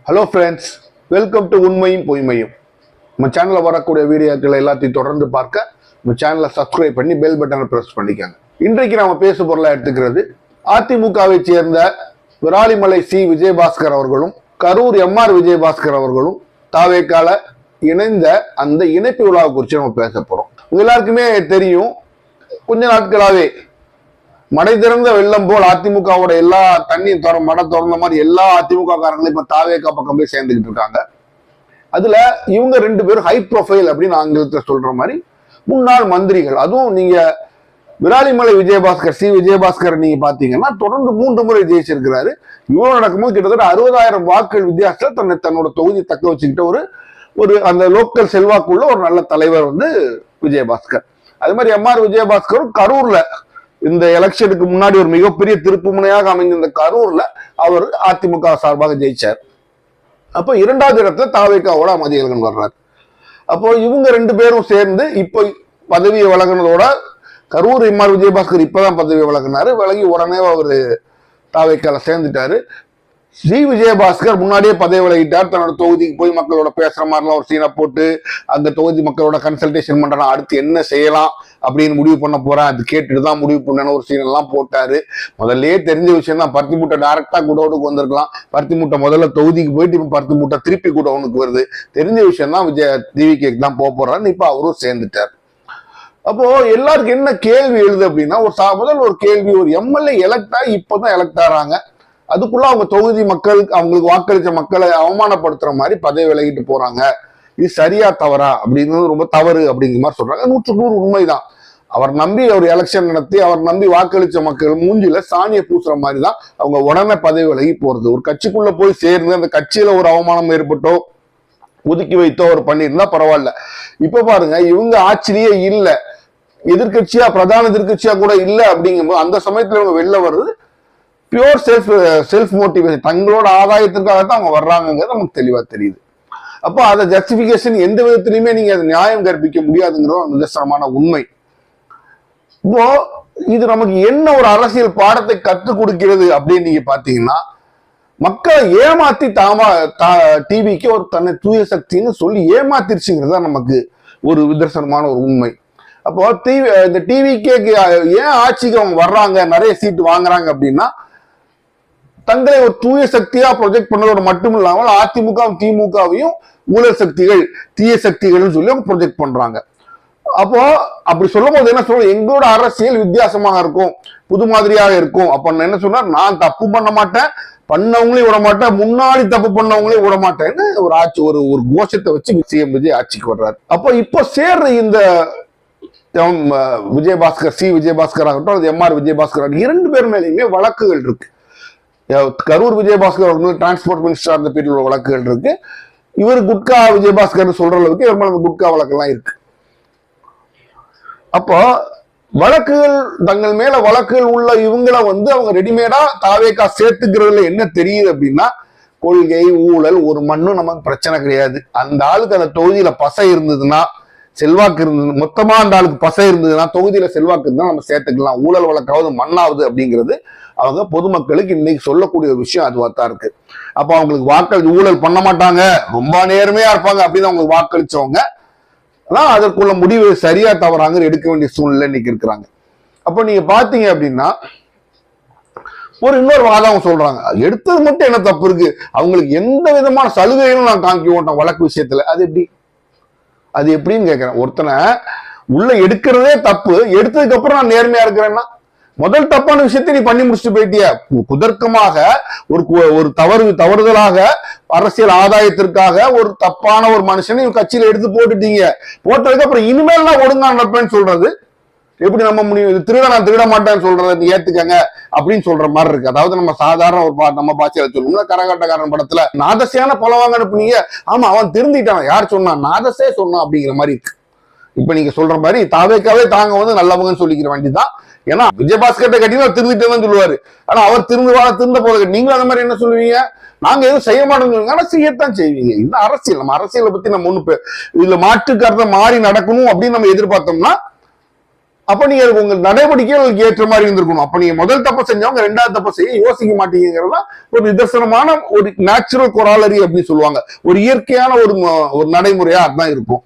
Hello friends, welcome to உண்மையும் பொய்மையும். நம்ம சேனலில் வரக்கூடிய வீடியோக்களை எல்லாத்தையும் தொடர்ந்து பார்க்க நம்ம சேனலை சப்ஸ்கிரைப் பண்ணி பெல் பட்டனை ப்ரெஸ் பண்ணிக்காங்க. இன்றைக்கு நாம பேசு பொருளாக எடுத்துக்கிறது அதிமுகவை சேர்ந்த விராலிமலை சி விஜயபாஸ்கர் அவர்களும் கரூர் எம்ஆர் விஜயபாஸ்கர் அவர்களும் தாவேக்கால இணைந்த அந்த இணைப்பு விழாவை குறித்து நம்ம பேச போறோம். எல்லாருக்குமே தெரியும், கொஞ்ச நாட்களாவே மடை திறந்த வெள்ளம் போல் அதிமுகவோட எல்லா தண்ணியும் மடை திறந்த மாதிரி எல்லா அதிமுக காரங்களும் இப்ப தாவேக்கா பக்கம் போய் சேர்ந்துக்கிட்டு இருக்காங்க. அதுல இவங்க ரெண்டு பேரும் ஹை ப்ரொஃபைல் அப்படின்னு ஆங்கிலத்தை சொல்ற மாதிரி முன்னாள் மந்திரிகள். அதுவும் நீங்க விராலிமலை விஜயபாஸ்கர் சி விஜயபாஸ்கர் நீங்க பாத்தீங்கன்னா தொடர்ந்து 3 முறை ஜெயிச்சிருக்கிறாரு. இவ்வளவு நடக்கும்போது கிட்டத்தட்ட 60,000 வாக்குகள் வித்தியாசத்துல தன்னோட தொகுதி தக்க வச்சுக்கிட்ட ஒரு அந்த லோக்கல் செல்வாக்குள்ள ஒரு நல்ல தலைவர் விஜயபாஸ்கர். அது மாதிரி எம்ஆர் விஜயபாஸ்கரும் கரூர்ல இந்த எலெக்ஷனுக்கு முன்னாடி ஒரு மிகப்பெரிய திருப்பு முனையாக அமைந்த இந்த கரூர்ல அவர் அதிமுக சார்பாக ஜெயிச்சார். அப்போ 2வது இடத்துல தாவேக்காவோட மதியழகன் வர்றாரு. அப்போ இவங்க 2 பேரும் சேர்ந்து இப்போ பதவியை வழங்கினதோட கரூர் எம்ஆர் விஜயபாஸ்கர் இப்பதான் பதவியை வழங்கினாரு. விலகி உடனே அவரு தாவேக்கால சேர்ந்துட்டாரு. சி விஜயபாஸ்கர் முன்னாடியே பதவி விலகிட்டார். தன்னோட தொகுதிக்கு போய் மக்களோட பேசுற மாதிரிலாம் ஒரு சீனை போட்டு அந்த தொகுதி மக்களோட கன்சல்டேஷன் பண்றான், அடுத்து என்ன செய்யலாம் அப்படின்னு முடிவு பண்ண போறேன், அது கேட்டுட்டுதான் முடிவு பண்ணணும் ஒரு சீன் எல்லாம் போட்டாரு. முதல்ல தெரிஞ்ச விஷயம் தான், பருத்தி மூட்டை டைரக்டா குடோனுக்கு வந்திருக்கலாம். பருத்தி மூட்டை முதல்ல தொகுதிக்கு போயிட்டு இப்ப பருத்தி மூட்டை திருப்பி குடோனுக்கு வருது. தெரிஞ்ச விஷயம் தான். டிவிகேக்கு தான் போறான்னு இப்ப அவரும் சேர்ந்துட்டார். அப்போ எல்லாருக்கும் என்ன கேள்வி எழுது அப்படின்னா, முதல் ஒரு கேள்வி, ஒரு எம்எல்ஏ எலெக்ட் ஆகி இப்பதான் எலெக்ட் ஆறாங்க, அதுக்குள்ள அவங்க தொகுதி மக்கள் அவங்களுக்கு வாக்களிச்ச மக்களை அவமானப்படுத்துற மாதிரி பதவி விலகிட்டு போறாங்க, இது சரியா தவறா அப்படின்னு ரொம்ப தவறு அப்படிங்கிற மாதிரி சொல்றாங்க. 100% உண்மைதான். அவர் நம்பி ஒரு எலெக்ஷன் நடத்தி அவர் நம்பி வாக்களிச்ச மக்கள் மூஞ்சில சாணியை பூசுற மாதிரி தான் அவங்க உடனே பதவி விலகி போறது. ஒரு கட்சிக்குள்ள போய் சேர்ந்து அந்த கட்சியில ஒரு அவமானம் ஏற்பட்டோ ஒதுக்கி வைத்தோ அவர் பண்ணியிருந்தா பரவாயில்ல. இப்ப பாருங்க, இவங்க ஆட்சிலேயே இல்ல, எதிர்கட்சியா பிரதான எதிர்கட்சியா கூட இல்ல அப்படிங்கும்போது அந்த சமயத்துல இவங்க வெளில வர்றது பியூர் செல்ஃப் மோட்டிவேஷன், தங்களோட ஆதாயத்திற்காகத்தான் அவங்க வர்றாங்கிறது நமக்கு தெளிவா தெரியுது. அப்போ அதை ஜஸ்டிபிகேஷன் எந்த விதத்திலையுமே நீங்க அதை நியாயம் கற்பிக்க முடியாதுங்கிறது நிதர்சனமான உண்மை. இப்போ இது நமக்கு என்ன ஒரு அரசியல் பாடத்தை கற்றுக் கொடுக்கிறது அப்படின்னு நீங்க பாத்தீங்கன்னா, மக்களை ஏமாத்தி டிவிக்கு ஒரு தன்னை தூய சக்தின்னு சொல்லி ஏமாத்திருச்சுங்கிறதா நமக்கு ஒரு நிதர்சனமான ஒரு உண்மை. அப்போ இந்த டிவிக்கே ஏன் ஆட்சிக்கு அவங்க வர்றாங்க, நிறைய சீட்டு வாங்குறாங்க அப்படின்னா, தங்களை ஒரு தூய சக்தியா ப்ரொஜெக்ட் பண்ணதோட மட்டும் இல்லாமல் அதிமுக திமுகவையும் ஊழல் சக்திகள் தீய சக்திகள் சொல்லி அவங்க ப்ரொஜெக்ட் பண்றாங்க. அப்போ அப்படி சொல்லும் போது என்ன சொல்ற, எங்களோட அரசியல் வித்தியாசமாக இருக்கும், புது மாதிரியாக இருக்கும். அப்ப என்ன சொன்னார், நான் தப்பு பண்ண மாட்டேன், பண்ணவங்களையும் விட மாட்டேன், முன்னாடி தப்பு பண்ணவங்களையும் விட மாட்டேன்னு ஒரு ஆட்சி ஒரு கோஷத்தை வச்சு சிஎம் விஜய் ஆட்சிக்கு வர்றாரு. அப்போ இப்போ சேர்ற இந்த விஜயபாஸ்கர் சி விஜயபாஸ்கர் ஆகட்டும், அது எம்ஆர் விஜயபாஸ்கர் ஆகட்டும், 2 பேர் மேலேயுமே வழக்குகள் இருக்கு. கரூர் விஜயபாஸ்கர் அவர்கள் டிரான்ஸ்போர்ட் மினிஸ்டர் அந்த பீரியட்ல வழக்குகள் இருக்கு. இவர் குட்கா விஜயபாஸ்கர் சொல்ற அளவுக்கு இவர் மேல குட்கா வழக்கெல்லாம் இருக்கு. அப்போ வழக்குகள், தங்கள் மேல வழக்குகள் உள்ள இவங்களை அவங்க ரெடிமேடா தாவேக்கா சேர்த்துக்கிறதுல என்ன தெரியுது அப்படின்னா, கொள்கை ஊழல் ஒரு மண்ணும் நமக்கு பிரச்சனை கிடையாது. அந்த ஆளுக்கு அந்த தொகுதியில பசை இருந்ததுன்னா, செல்வாக்கு இருந்தது, மொத்தமா அந்த ஆளுக்கு பசை இருந்ததுன்னா தொகுதியில செல்வாக்கு இருந்தா நம்ம சேர்த்துக்கலாம், ஊழல் வழக்காவது மண்ணாவது அப்படிங்கிறது அவங்க பொதுமக்களுக்கு இன்னைக்கு சொல்லக்கூடிய ஒரு விஷயம் அதுவா தான் இருக்கு. அப்ப அவங்களுக்கு ஊழல் பண்ண மாட்டாங்க, ரொம்ப நேர்மையா இருப்பாங்க அப்படின்னு அவங்களுக்கு வாக்களிச்சவங்க அதற்குள்ள முடிவு சரியா தவறாங்க எடுக்க வேண்டிய சூழ்நிலை இன்னைக்கு இருக்கிறாங்க. அப்ப நீங்க பாத்தீங்க அப்படின்னா, இன்னொரு வாதம் அவங்க சொல்றாங்க, எடுத்தது மட்டும் என்ன தப்பு இருக்கு, அவங்களுக்கு எந்த விதமான சலுகைகளும் நான் காமிக்க மாட்டோம் வழக்கு விஷயத்துல. அது எப்படின்னு கேட்கிறேன். ஒருத்தனை உள்ள எடுக்கிறதே தப்பு, எடுத்ததுக்கு அப்புறம் நான் நேர்மையா இருக்கிறேன்னா, முதல் தப்பான விஷயத்தை நீ பண்ணி முடிச்சுட்டு போயிட்டிய. குதர்க்கமாக ஒரு தவறுதலாக அரசியல் ஆதாயத்திற்காக ஒரு தப்பான ஒரு மனுஷனை கட்சியில எடுத்து போட்டுட்டீங்க. போட்டதுக்கு அப்புறம் இனிமேல் நான் ஒழுங்கா நடப்பேன்னு சொல்றது எப்படி நம்ம முடியும்? இது நான் திருட மாட்டேன்னு சொல்றதை ஏத்துக்கங்க அப்படின்னு சொல்ற மாதிரி இருக்கு. அதாவது நம்ம சாதாரண நம்ம பாஷையில சொல்லணும்னா, கரகாட்டக்காரன் படத்துல நாதசையான பலவாங்க அனுப்புனீங்க, ஆமா அவன் திருந்திட்டான், யார் சொன்னா, நாதசே சொன்னான் அப்படிங்கிற மாதிரி இருக்கு. இப்ப நீங்க சொல்ற மாதிரி தாவேக்காவே தாங்க நல்லவங்கன்னு சொல்லிக்கிற வேண்டியதான். ஏன்னா விஜயபாஸ்கர் கட்டினா திருந்திட்டேன்னு சொல்லுவாரு, ஆனா அவர் திருந்த போது நீங்களும் அந்த மாதிரி என்ன சொல்லுவீங்க, நாங்க எதுவும் செய்ய மாட்டோம், ஆனா செய்யத்தான் செய்வீங்க. இது அரசியல். நம்ம அரசியலை பத்தி நம்ம இதுல மாற்று கருத்தை மாறி நடக்கணும் அப்படின்னு நம்ம எதிர்பார்த்தோம்னா அப்ப நீங்க உங்க நடவடிக்கைகளுக்கு ஏற்ற மாதிரி இருந்திருக்கணும். அப்ப நீங்க முதல் தப்பு செஞ்சவங்க ரெண்டாவது தப்பு செய்ய யோசிக்க மாட்டீங்கிறதா ஒரு நிதர்சனமான ஒரு நேச்சுரல் கொராலரி அப்படின்னு சொல்லுவாங்க. ஒரு இயற்கையான ஒரு நடைமுறையா அதுதான் இருக்கும்.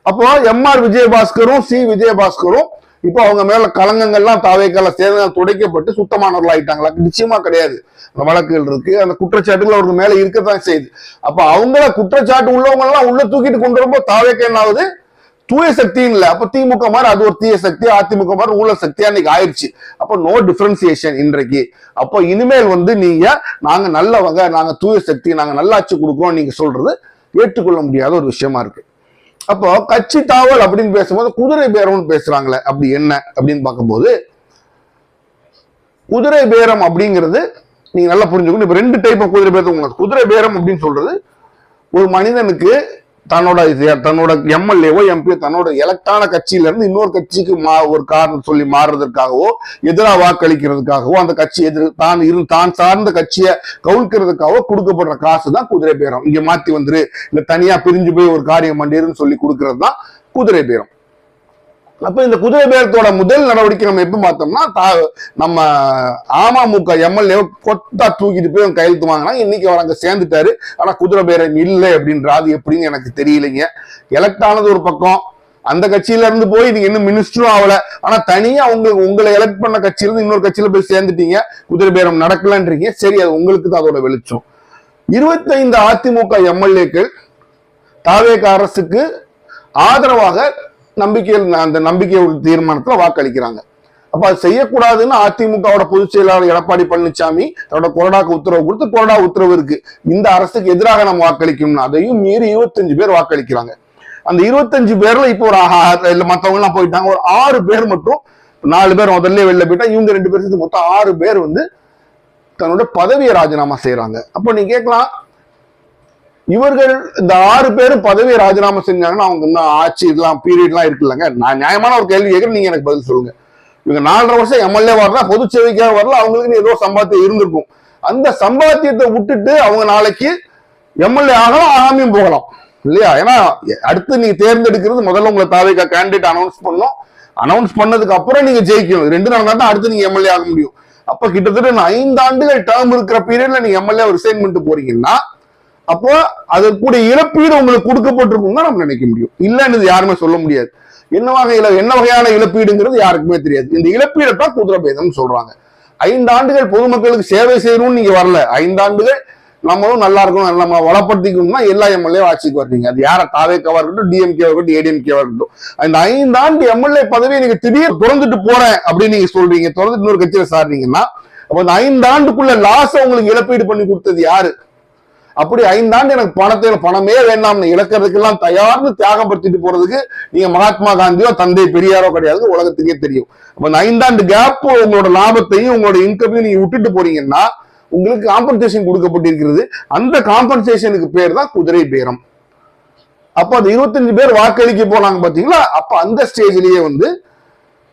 அப்போ எம்ஆர் விஜயபாஸ்கரும் சி விஜயபாஸ்கரும் இப்போ அவங்க மேல களங்கங்கள்லாம் தாவேக்கால சேர்ந்து துடைக்கப்பட்டு சுத்தமானவர்கள் ஆயிட்டாங்களா? நிச்சயமா கிடையாது. அந்த வழக்குகள் இருக்கு, அந்த குற்றச்சாட்டுகள் அவருக்கு மேல இருக்கத்தான் செய்யுது. அப்ப அவங்கள குற்றச்சாட்டு உள்ளவங்க எல்லாம் உள்ள தூக்கிட்டு கொண்டு வரும்போது தாவேக்கா என்ன ஆகுது? தூய சக்தின்னு இல்ல. அப்ப திமுக மாதிரி அது ஒரு தீய சக்தி, அதிமுக மாதிரி ஊழல் சக்தியா இன்னைக்கு ஆயிடுச்சு. அப்ப நோ டிஃபரன்சியேஷன் இன்றைக்கு. அப்போ இனிமேல் நீங்க நாங்க நல்லவங்க, நாங்க தூய சக்தி, நாங்க நல்லாட்சி கொடுக்குறோம் நீங்க சொல்றது ஏற்றுக்கொள்ள முடியாத ஒரு விஷயமா இருக்கு. அப்போ கட்சி தாவல் அப்படின்னு பேசும்போது குதிரை பேரம்னு பேசுறாங்களே, அப்படி என்ன அப்படின்னு பார்க்கும்போது குதிரை பேரம் அப்படிங்கிறது நீங்க நல்லா புரிஞ்சுக்கணும். இப்ப 2 டைப் ஆஃப் குதிரை பேரம். குதிரை பேரம் அப்படின்னு சொல்றது ஒரு மனிதனுக்கு தன்னோட எம்எல்ஏவோ எம்பியோ தன்னோட எலக்டான கட்சியில இருந்து இன்னொரு கட்சிக்கு ஒரு காரணம் சொல்லி மாறுறதுக்காகவோ எதிராக வாக்களிக்கிறதுக்காகவோ அந்த கட்சி தான் சார்ந்த கட்சியை கவுழ்க்கிறதுக்காகவோ கொடுக்கப்படுற காசு தான் குதிரை பேரம். இங்க மாத்தி வந்துரு, இல்ல தனியா பிரிஞ்சு போய் ஒரு காரியம் பண்ணிருன்னு சொல்லி கொடுக்கறது தான் குதிரை பேரம். அப்ப இந்த குதிரை பேரத்தோட முதல் நடவடிக்கை நம்ம எப்ப பார்த்தோம்னா, நம்ம அமமுக எம்எல்ஏ கொத்தா தூக்கிட்டு போய் கையெழுத்து வாங்கினா இன்னைக்கு அவர் அங்க சேர்ந்துட்டாரு. ஆனா குதிரை பேரம் இல்லை அப்படின்ற அது எப்படின்னு எனக்கு தெரியலைங்க. எலக்ட் ஆனது ஒரு பக்கம், அந்த கட்சியில இருந்து போய் நீங்க இன்னும் மினிஸ்டரும் ஆகல, ஆனா தனியா உங்களை எலக்ட் பண்ண கட்சியில இருந்து இன்னொரு கட்சியில போய் சேர்ந்துட்டீங்க, குதிரை பேரம் நடக்கலன்றீங்க. சரி, அது உங்களுக்கு தான் அதோட வெளிச்சம். 25 அதிமுக எம்எல்ஏக்கள் தாவேக அரசுக்கு ஆதரவாக அந்த நம்பிக்கை தீர்மானத்துல வாக்களிக்கிறாங்க. அப்ப அது செய்யக்கூடாதுன்னு அதிமுகவோட பொதுச் செயலாளர் எடப்பாடி பழனிசாமி தன்னோட கொறடாக்கு உத்தரவு கொடுத்து, கொறடா உத்தரவு இருக்கு, இந்த அரசுக்கு எதிராக நம்ம வாக்களிக்கணும். அதையும் மீறி 25 பேர் வாக்களிக்கிறாங்க. அந்த 25 பேர்ல இப்போ மத்தவங்க எல்லாம் போயிட்டாங்க. ஒரு 6 பேர் மட்டும், 4 பேர் முதல்ல வெளில போயிட்டா, இவங்க 2 பேருக்கு மொத்தம் 6 பேர் தன்னோட பதவியை ராஜினாமா செய்யறாங்க. அப்போ நீங்க கேட்கலாம், இவர்கள் இந்த 6 பேரும் பதவியை ராஜினாமா செஞ்சாங்கன்னா அவங்க இன்னும் ஆட்சி இதெல்லாம் பீரியட்லாம் இருக்குல்லங்க. நான் நியாயமான ஒரு கேள்வி கேட்கிறேன், நீங்க எனக்கு பதில் சொல்லுங்க. இவங்க 4.5 வருஷம் எம்எல்ஏ வரல, பொது சேவைக்காக வரல, அவங்களுக்கு ஏதோ சம்பாத்தியம் இருந்திருக்கும். அந்த சம்பாத்தியத்தை விட்டுட்டு அவங்க நாளைக்கு எம்எல்ஏ ஆகலாம், ஆகாமையும் போகலாம் இல்லையா? ஏன்னா அடுத்து நீங்க தேர்ந்தெடுக்கிறது முதல்ல உங்களை தாவேகா கேண்டிடேட் அனௌன்ஸ் பண்ணணும். அனௌன்ஸ் பண்ணதுக்கு அப்புறம் நீங்க ஜெயிக்கணும். 2 நாள் தான் அடுத்து நீங்க எம்எல்ஏ ஆக முடியும். அப்ப கிட்டத்தட்ட 5 ஆண்டுகள் டேர்ம் இருக்கிற பீரியட்ல நீங்க எம்எல்ஏ ரிசைன் பண்ணிட்டு போறீங்கன்னா அப்போ அதற்குடைய இழப்பீடு உங்களுக்கு கொடுக்கப்பட்டிருக்கும் தான் நம்ம நினைக்க முடியும். இல்லைன்னு யாருமே சொல்ல முடியாது. என்ன வகையான இழப்பீடுங்கிறது யாருக்குமே தெரியாது. இந்த இழப்பீடை தான் குதிரை பேதம் சொல்றாங்க. 5 ஆண்டுகள் பொதுமக்களுக்கு சேவை செய்யணும்னு நீங்க வரல, 5 ஆண்டுகள் நம்மளும் நல்லா இருக்கணும், நம்ம வளப்படுத்திக்கணும்னா எல்லா எம்எல்ஏ ஆட்சிக்கு வர்றீங்க. அது யார தாவேக்காவா இருக்கட்டும், டிஎம்கேவா இருக்கட்டும், ஏடிஎம்கேவா இருக்கட்டும். அந்த 5 ஆண்டு எம்எல்ஏ பதவியை நீங்க திடீர் திறந்துட்டு போறேன் அப்படின்னு நீங்க சொல்றீங்க, திறந்துட்டு இன்னொரு கட்சியில சாடுறீங்கன்னா அப்ப அந்த 5 ஆண்டுக்குள்ள லாஸ் உங்களுக்கு இழப்பீடு பண்ணி கொடுத்தது யாரு? அப்படி 5 ஆண்டு எனக்கு பணமே வேண்டாம்னு இழக்கிறதுக்கெல்லாம் தயார்னு தியாகம் படுத்திட்டு போறதுக்கு நீங்க மகாத்மா காந்தியோ தந்தை பெரியாரோ கிடையாது, உலகத்துக்கே தெரியும். அப்ப அந்த 5 ஆண்டு கேப் உங்களோட லாபத்தையும் உங்களோட இன்கமையும் நீங்க விட்டுட்டு போறீங்கன்னா உங்களுக்கு காம்பன்சேஷன் கொடுக்கப்பட்டிருக்கிறது. அந்த காம்பன்சேஷனுக்கு பேர் தான் குதிரை பேரம். அப்ப அந்த 25 பேர் வாக்களிக்க போனாங்க பாத்தீங்களா? அப்ப அந்த ஸ்டேஜ்லயே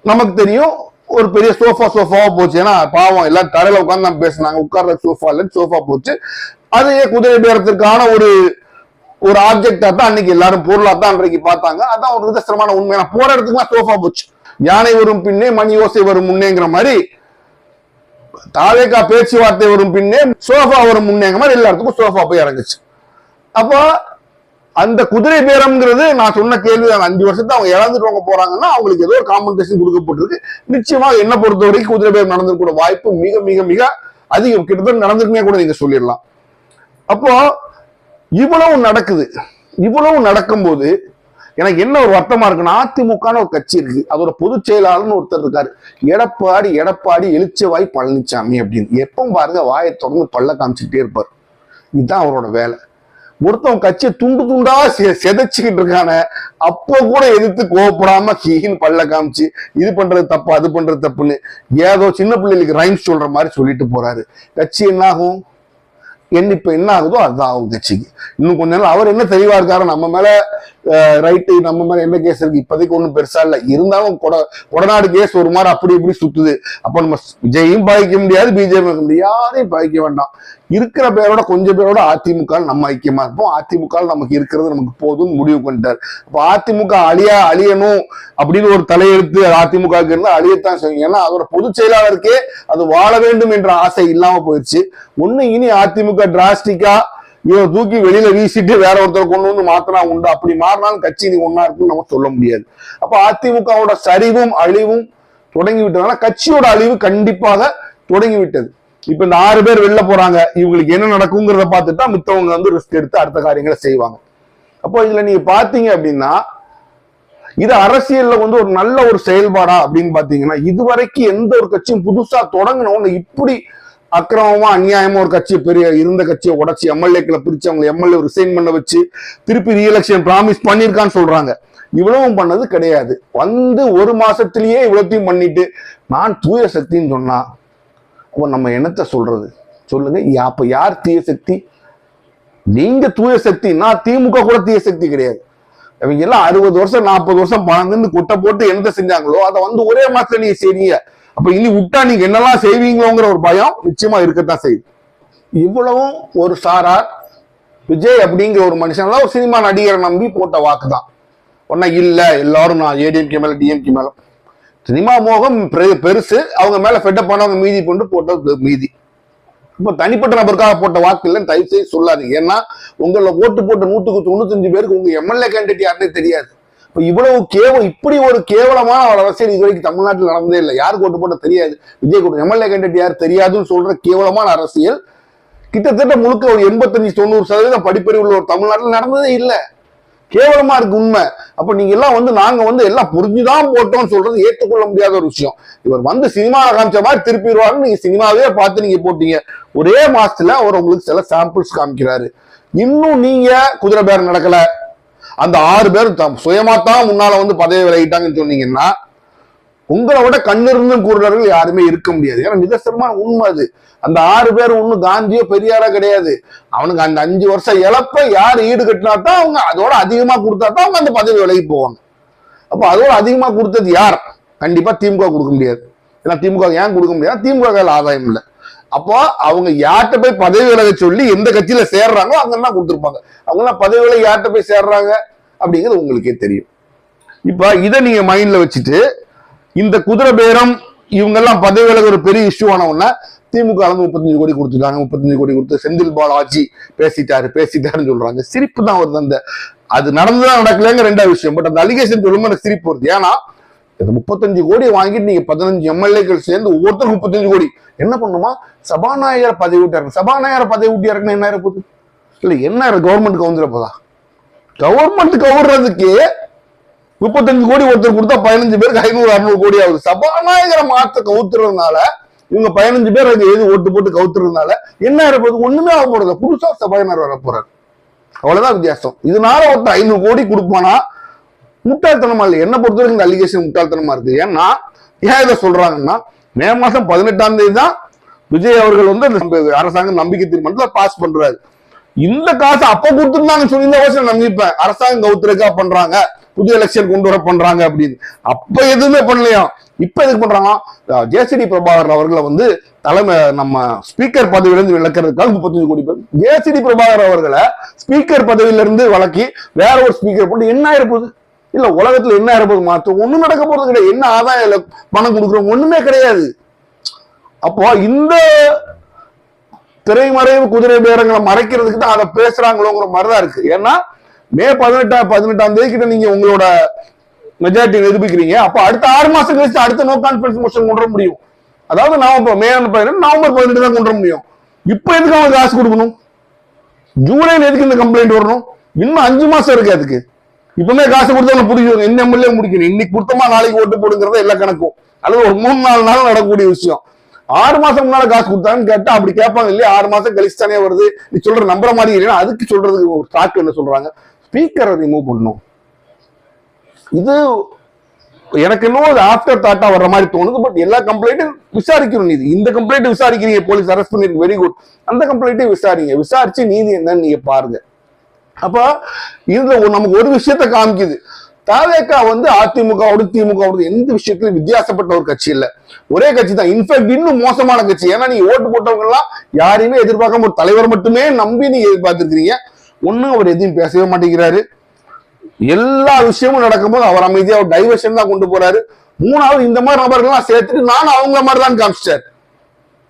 நமக்கு தெரியும் ஒரு பெரிய சோஃபாவா போச்சு. ஏன்னா பாவம் எல்லாம் தரையில உட்கார்ந்து தான் பேசினாங்க, உட்கார்ற சோஃபா இல்ல சோஃபா போச்சு. அதையே குதிரை பேரத்திற்கான ஒரு ஆப்ஜெக்டா தான் அன்னைக்கு எல்லாரும் பொருளா தான் அன்றைக்கு பார்த்தாங்க. அதான் ஒரு நிதர்சனமான உண்மை. போற இடத்துக்குலாம் சோஃபா போச்சு. யானை வரும் பின்னே மணி ஓசை வரும் முன்னேங்கிற மாதிரி, தாவேகா பேச்சுவார்த்தை வரும் பின்னே சோஃபா வரும் முன்னேங்கிற மாதிரி எல்லா இடத்துக்கும் சோஃபா போய் இறங்குச்சு. அப்போ அந்த குதிரை பேரம்ங்கிறது நான் சொன்ன கேள்வி, 5 வருஷத்தை அவங்க இழந்துட்டு போறாங்கன்னா அவங்களுக்கு ஏதோ ஒரு காம்பன்சேஷன் கொடுக்கப்பட்டிருக்கு. நிச்சயமா என்ன பொறுத்த வரைக்கும் குதிரை பேரம் நடந்திருக்கூட வாய்ப்பு மிக மிக மிக அதிகம். கிட்டத்தட்ட நடந்திருக்குமே கூட நீங்க சொல்லிடலாம். அப்போ இவ்வளவு நடக்குது. இவ்வளவு நடக்கும்போது எனக்கு என்ன ஒரு வருத்தமா இருக்குன்னா, அதிமுக ஒரு கட்சி இருக்கு, அதோட பொதுச் செயலாளர்னு ஒருத்தர் இருக்காரு, எடப்பாடி எழுச்சவாய் பழனிசாமி அப்படின்னு. எப்பவும் பாருங்க வாயை தொடர்ந்து பல்ல காமிச்சுக்கிட்டே இருப்பார். இதுதான் அவரோட வேலை. ஒருத்தவங்க கட்சியை துண்டு துண்டா செதைச்சுக்கிட்டு இருக்கான, அப்போ கூட எதிர்த்து கோவப்படாம கீன்னு பல்ல காமிச்சு இது பண்றது தப்பு அது பண்றது தப்புன்னு ஏதோ சின்ன பிள்ளைகளுக்கு ரைம்ஸ் சொல்ற மாதிரி சொல்லிட்டு போறாரு. கட்சி என்ன ஆகும்? இப்ப என்ன ஆகுதோ அதுதான் ஆகும் கட்சிக்கு. இன்னும் கொஞ்ச நாள் அவர் என்ன தெளிவா இருக்காரு, நம்ம மேல ரைட்டு நம்ம மாதிரி என்ன கேஸ் இருக்கு இப்போதைக்கு ஒன்றும் பெருசா இல்லை, இருந்தாலும் கொடநாடு கேஸ் ஒரு மாதிரி அப்படி இப்படி சுத்துது. அப்ப நம்ம விஜயும் பாதிக்க முடியாது, பிஜேபி முடியாது, யாரையும் பாதிக்க வேண்டாம். இருக்கிற பேரோட கொஞ்சம் பேரோட அதிமுக நம்ம ஐக்கியமா இருப்போம், அதிமுக நமக்கு இருக்கிறது நமக்கு போதும் முடிவு பண்ணிட்டார். அப்ப அதிமுக அழியணும் அப்படின்னு ஒரு தலையெழுத்து அதிமுக இருந்தா அழியத்தான் செய்யும். ஏன்னா அதோட பொதுச் செயலாளருக்கே அது வாழ வேண்டும் என்ற ஆசை இல்லாம போயிடுச்சு. ஒண்ணு இனி அதிமுக டிராஸ்டிக்கா இவரை தூக்கி வெளியில வீசிட்டு வேற ஒருத்தர் கொண்டு வந்து மாத்தினா உண்டு, அப்படி மாறினாலும் கட்சி நீ ஒன்னா இருக்குன்னு நம்ம சொல்ல முடியாது. அப்ப அதிமுகவோட சரிவும் அழிவும் தொடங்கி விட்டதுனால கட்சியோட அழிவு கண்டிப்பாக தொடங்கி விட்டது. இப்ப இந்த 6 பேர் வெளில போறாங்க, இவங்களுக்கு என்ன நடக்குங்கிறத பார்த்துட்டா மித்தவங்க வந்து ரிஸ்க் எடுத்து அடுத்த காரியங்களை செய்வாங்க. அப்போ இதுல நீங்க பாத்தீங்க அப்படின்னா இது அரசியல்ல வந்து ஒரு நல்ல ஒரு செயல்பாடா அப்படின்னு பாத்தீங்கன்னா, இதுவரைக்கும் எந்த ஒரு கட்சியும் புதுசா தொடங்கணும்னு இப்படி அக்கிரமமா அநியாயமா ஒரு கட்சி பெரிய இருந்த கட்சியை உடச்சி எம்எல்ஏக்களை பிரிச்சு அவங்க எம்எல்ஏ ரிசைன் பண்ண வச்சு திருப்பி ரீஎலெக்ஷன் ப்ராமிஸ் பண்ணிருக்கான்னு சொல்றாங்க. இவ்வளவும் பண்ணது கிடையாது. வந்து ஒரு மாசத்திலேயே இவ்வளத்தையும் பண்ணிட்டு நான் தூய சக்தின்னு சொன்னா அப்போ நம்ம என்னத்தை சொல்றது சொல்லுங்க? அப்ப யார் தீய சக்தி? நீங்க தூய சக்தி. நான் திமுக கூட தீய சக்தி கிடையாது. இவங்க எல்லாம் 60 வருஷம் 40 வருஷம் பணம் கொட்டை போட்டு என்ன செஞ்சாங்களோ அதை வந்து ஒரே மாசத்துல நீங்க செய்றீங்க. அப்ப இனி விட்டா நீங்க என்னெல்லாம் செய்வீங்களோங்கிற ஒரு பயம் நிச்சயமா இருக்கத்தான் செய்யுது. இவ்வளவும் ஒரு சாரார் விஜய் அப்படிங்கிற ஒரு மனுஷன் ஒரு சினிமா நடிகரை நம்பி போட்ட வாக்கு தான். ஒன்னா இல்ல எல்லாரும் நான் ஏடிஎம்கே மேல டிஎம்கே மேல சினிமா மோகம் பெருசு, அவங்க மேல ஃபெட்டப் பண்ணவங்க மீதி கொண்டு போட்டது மீதி. இப்ப தனிப்பட்ட நபருக்காக போட்ட வாக்கு இல்லைன்னு தயவு செய்து சொல்லாதீங்க. ஏன்னா உங்களை ஓட்டு போட்ட 195 பேருக்கு உங்க எம்எல்ஏ கேண்டிடேட் யாருன்னே தெரியாது. இப்ப இவ்வளவு இப்படி ஒரு கேவலமான அரசியல் இது வரைக்கும் தமிழ்நாட்டில் நடந்ததே இல்லை. யாருக்கு ஓட்டு போட்ட தெரியாது, விஜய் கூட எம்எல்ஏ கேண்டிடேட் யார் தெரியாதுன்னு சொல்ற கேவலமான அரசியல் கிட்டத்தட்ட முழுக்க ஒரு 85-90% படிப்பறிவு உள்ள ஒரு தமிழ்நாட்டில் நடந்ததே இல்லை. கேவலமா இருக்கு உண்மை. அப்ப நீங்க எல்லாம் வந்து நாங்க வந்து எல்லாம் புரிஞ்சுதான் போட்டோம்னு சொல்றது ஏற்றுக்கொள்ள முடியாத ஒரு விஷயம். இவர் வந்து சினிமாவை காமிச்ச மாதிரி திருப்பிடுவாருன்னு நீங்க சினிமாவே பார்த்து நீங்க போட்டீங்க. ஒரே மாசத்துல அவர் உங்களுக்கு சில சாம்பிள்ஸ் காமிக்கிறாரு. இன்னும் நீங்க குதிரை பேரம் நடக்கல, அந்த 6 பேரும் சுயமா தான் முன்னால வந்து பதவி விலகிட்டாங்கன்னு சொன்னீங்கன்னா உங்களை விட கண்ணிருந்தும் கூறுறவர்கள் யாருமே இருக்க முடியாது. ஏன்னா நிதர்சனமான உண்மை அது. அந்த 6 பேர் ஒன்னும் காந்தியோ பெரியாரோ கிடையாது. அவனுக்கு அந்த 5 வருஷம் இழப்ப யார் ஈடு கட்டினா தான் அவங்க அதோட அதிகமா கொடுத்தா தான் அவங்க அந்த பதவி விலகி போவாங்க. அப்ப அதோட அதிகமா கொடுத்தது யார்? கண்டிப்பா திமுக கொடுக்க முடியாது. ஏன்னா திமுக ஏன் கொடுக்க முடியாது? திமுக ஆதாயம் இல்லை. அப்போ அவங்க யார்கிட்ட போய் பதவி விலக சொல்லி எந்த கட்சியில சேர்றாங்களோ அங்கெல்லாம் கொடுத்துருப்பாங்க. அவங்க எல்லாம் பதவி விலகி யார்கிட்ட போய் சேர்றாங்க அப்படிங்கிறது உங்களுக்கே தெரியும். இப்ப இதை நீங்க மைண்ட்ல வச்சுட்டு இந்த குதிரை பேரம் இவங்க எல்லாம் பதவி விலக ஒரு பெரிய இஷ்யூ ஆன உடனே திமுக 35 கோடி கொடுத்துட்டாங்க, 35 கோடி கொடுத்து செந்தில் பாலாஜி பேசிட்டாருன்னு சொல்றாங்க. சிரிப்பு தான் வருது. அந்த அது நடந்துதான் நடக்கலங்க ரெண்டாவது விஷயம். பட் அந்த அலிகேஷன் சொல்லும்போது சிரிப்பு வருது. ஏன்னா 35 கோடி வாங்கிட்டு நீங்க 15 எம்எல்ஏக்கள் சேர்ந்து ஒவ்வொருத்தரும் 35 கோடி என்ன பண்ணுமா? சபாநாயகர் பதவி விட்டாரு. சபாநாயகர் பதவி விட்டியாருக்குன்னு என்ன இருப்பது? இல்ல என்ன கவர்மெண்ட் கவுந்துட போதா? கவர்மெண்ட் கவுறதுக்கு 35 கோடி ஒருத்தர் கொடுத்தா 15 பேருக்கு 500-600 கோடி ஆகுது. சபாநாயகரை மாத்த கவுத்துறதுனால இவங்க 15 பேர் அங்க எழுதி ஓட்டு போட்டு கவுத்துறதுனால என்ன இருப்பது? ஒண்ணுமே ஆக போறது. புதுசா சபாநாயகர் வர போறாரு, அவ்வளவுதான் வித்தியாசம். இதனால ஒருத்தர் 500 கோடி கொடுப்பானா? முட்டாள்தனமா இல்லை. என்ன பொறுத்தவரைக்கும் இந்த அலிகேஷன் முட்டாள்தனமா இருக்கு. ஏன்னா ஏன் இதை சொல்றாங்கன்னா மே மாசம் 18ஆம் தேதி தான் விஜய் அவர்கள் வந்து அரசாங்க நம்பிக்கை தீர்மானத்துல பாஸ் பண்றாரு. இந்த காசு அப்ப கொடுத்துருந்தாங்க சொல்லி இந்த வருஷம் நம்பிப்பேன். அரசாங்கம் கவுத்துறக்கா பண்றாங்க, புதிய எலெக்ஷன் கொண்டு வர பண்றாங்க அப்படின்னு. அப்ப எதுவுமே பண்ணலையா? இப்ப எதுக்கு பண்றாங்க? ஜேசிடி பிரபாகர் அவர்களை வந்து தலைமை நம்ம ஸ்பீக்கர் பதவியிலிருந்து விளக்குறதுக்காக 35 கோடி பேர் ஜேசிடி பிரபாகர் அவர்களை ஸ்பீக்கர் பதவியிலிருந்து வழக்கி வேற ஒரு ஸ்பீக்கர் போட்டு என்ன ஆயிருப்போகுது? இல்ல உலகத்துல என்ன ஆயிருப்போது? மாற்றம் ஒண்ணும் நடக்க போறது கிடையாது. என்ன ஆதாயம் பணம் கொடுக்குறோம்? ஒண்ணுமே கிடையாது. அப்போ இந்த திரைமறைவு குதிரை பேரங்களை மறைக்கிறதுக்கு தான் அதை பேசுறாங்களோங்கிற மாதிரிதான் இருக்கு. ஏன்னா மே 18ஆம் தேதி கிட்ட நீங்க உங்களோட மெஜாரிட்டி நிரூபிக்கிறீங்க. அப்ப அடுத்த 6 மாசம் கழிச்சு அடுத்த நோ கான்ஃபிடன்ஸ் மோஷன் கொண்டு வர முடியும். அதாவது மே 18 நவம்பர் 18 தான் கொண்டு வர முடியும். இப்ப எதுக்கு அவங்க காசு கொடுக்கணும்? ஜூலைல எதுக்கு இந்த கம்ப்ளைண்ட் வரணும்? இன்னும் 5 மாசம் இருக்கு. அதுக்கு இப்பவுமே காசு கொடுத்தவங்க பிடிக்கணும். என்ன எம்எல்ஏ முடிக்கணும். இன்னைக்கு கொடுத்தமா நாளைக்கு ஓட்டு போடுங்கிறத எல்லா கணக்கும். அல்லது ஒரு 3-4 நாள் நடக்கக்கூடிய விஷயம். 6 மாசம் முன்னால காசு கொடுத்தாங்கன்னு கேட்டா அப்படி கேட்பாங்க இல்லையா? 6 மாசம் கழிச்சு தானே வருது. நீ சொல்ற நம்புற மாதிரி இல்லைன்னா அதுக்கு சொல்றதுக்கு ஒரு ஸ்டாக் என்ன சொல்றாங்க? ஸ்பீக்கரை ரிமூவ் பண்ணணும். இது எனக்கு இன்னும் ஆஃப்டர் தாட்டா வர்ற மாதிரி தோணுது. பட் எல்லா கம்ப்ளைண்ட்டும் விசாரிக்கணும். நீதி இந்த கம்ப்ளைண்ட் விசாரிக்கிறீங்க, போலீஸ் அரெஸ்ட் பண்ணிருக்கு, வெரி குட். அந்த கம்ப்ளைண்ட்டையும் விசாரிங்க. விசாரிச்சு நீதி என்னன்னு நீங்க பாருங்க. அப்ப இதுல நமக்கு ஒரு விஷயத்த காமிக்குது. தாவேகா வந்து அதிமுகவோட திமுகவோட எந்த விஷயத்திலும் வித்தியாசப்பட்ட ஒரு கட்சி இல்ல, ஒரே கட்சி தான். இன்ஃபேக்ட் இன்னும் மோசமான கட்சி. ஏன்னா நீங்க ஓட்டு போட்டவங்க எல்லாம் யாரையுமே எதிர்பார்க்காம ஒரு தலைவர் மட்டுமே நம்பி நீங்க எதிர்பார்த்திருக்கீங்க. ஒண்ணும் அவர் எதையும் பேசவே மாட்டேங்கிறாரு. எல்லா விஷயமும் நடக்கும்போது அவர் அமைதியா ஒரு டைவர்ஷன் தான் கொண்டு போறாரு. மூணாவது இந்த மாதிரி நபர்கள்லாம் சேர்த்துட்டு நானும் அவங்க மாதிரி தான் காமிச்சிட்டாரு.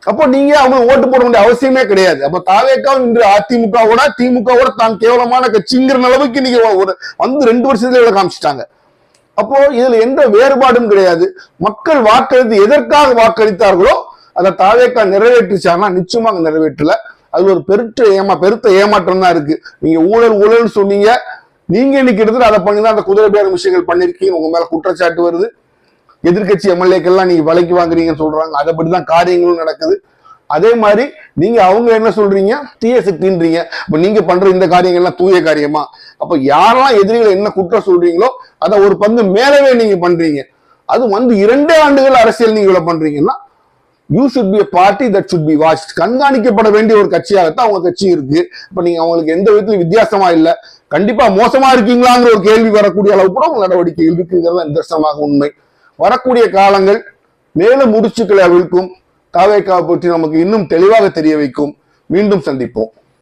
அப்போ நீங்க அவங்க ஓட்டு போட வேண்டிய அவசியமே கிடையாது. அப்ப தாவேகா இன்று அதிமுகவோட திமுகவோட தான் கேவலமான கட்சிங்கிற அளவுக்கு நீங்க வந்து 2 வருஷத்துல காமிச்சிட்டாங்க. அப்போ இதுல எந்த வேறுபாடும் கிடையாது. மக்கள் வாக்களித்து எதற்காக வாக்களித்தார்களோ அதை தாவேகா நிறைவேற்றிச்சாங்கன்னா நிச்சயமாக நிறைவேற்றல. அது ஒரு பெருத்த ஏமாற்றம் தான் இருக்கு. நீங்க ஊழல் சொன்னீங்க, நீங்க இன்னைக்கு எடுத்துட்டு அதை பண்ணிதான் அந்த குதிரை பேர விஷயங்கள் பண்ணிருக்கீங்க, உங்க மேல குற்றச்சாட்டு வருது. எதிர்கட்சி எம்எல்ஏக்கள்லாம் நீங்க விலைக்கு வாங்குறீங்கன்னு சொல்றாங்க. அதைப்படிதான் காரியங்களும் நடக்குது. அதே மாதிரி நீங்க அவங்க என்ன சொல்றீங்க, தீய சக்தின்றீங்க. இப்ப நீங்க பண்ற இந்த காரியங்கள்லாம் தூய காரியமா? அப்ப யாரெல்லாம் எதிரிகளை என்ன குற்றம் சொல்றீங்களோ அதை ஒரு பங்கு மேலவே நீங்க பண்றீங்க. அது வந்து 2 ஆண்டுகள் அரசியல் நீங்க பண்றீங்கன்னா you should be a party that should be watched. கண்காணிக்கப்பட வேண்டிய ஒரு கட்சியாகத்தான் அவங்க கட்சி இருக்கு. இப்ப நீங்க அவங்களுக்கு எந்த விதத்திலும் வித்தியாசமா இல்ல, கண்டிப்பா மோசமா இருக்கீங்களாங்கிற ஒரு கேள்வி வரக்கூடிய அளவு கூட உங்க நடவடிக்கைகள் இருக்குங்கிறது நிதர்சனமாக உண்மை. வரக்கூடிய காலங்கள் மேலும் முடிச்சுக்களை அவிழ்க்கும். தாவேகாவை பற்றி நமக்கு இன்னும் தெளிவாக தெரிய வைக்கும். மீண்டும் சந்திப்போம்.